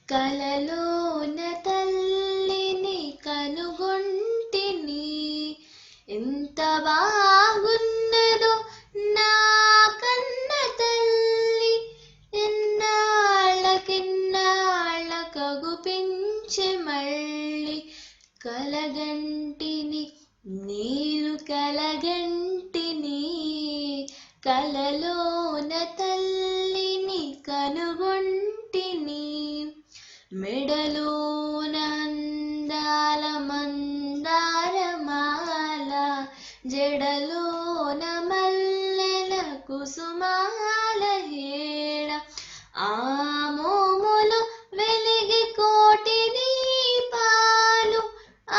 కలలోన తల్లిని కనుగొంటిని, ఎంత బాగున్నదో నా కన్న తల్లి, ఎన్నాళ్ళకెన్నాళ్ళకగుపించె మళ్ళీ. కలగంటిని నేను కలగంటిని, కలలోన తల్లిని కనుగొంటిని. మెడలోన అందాల మందారమాల, జడలోన మల్లెల కుసుమాల హేళ, ఆ మోములు వెలిగి కోటి దీపాలు,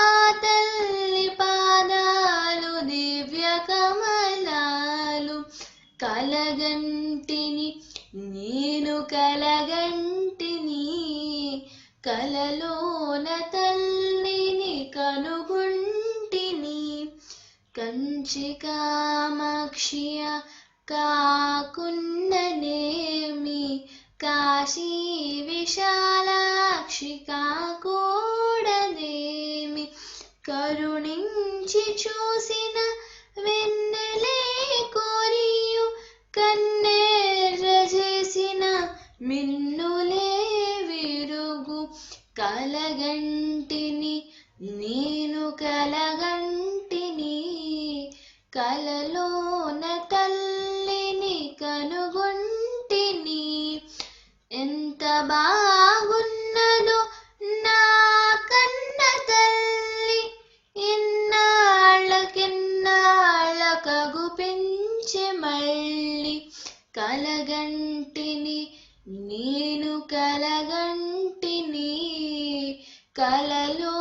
ఆ తల్లి పాదాలు దివ్య కమలాలు. కలగంటిని నేను కలగంటిని, కలలోన తల్లిని కనుగొంటిని. కంచి కామాక్షియ కాకున్ననేమి, కాశీ విశాలాక్షి కాకూడదేమి. కరుణించి చూసిన వెన్నెలే కోరియు, కన్నెర్ర చేసిన మిన్నులే విరుగు. కలగంటిని నేను కలగంటిని, కలలోన తల్లిని కనుగొంటిని. ఎంత బాగున్నదో నా కన్న తల్లి, ఎన్నాళ్ళకెన్నాళ్ళకగుపించె మళ్ళీ. కలగంటిని నేను కలగంటిని, కలలో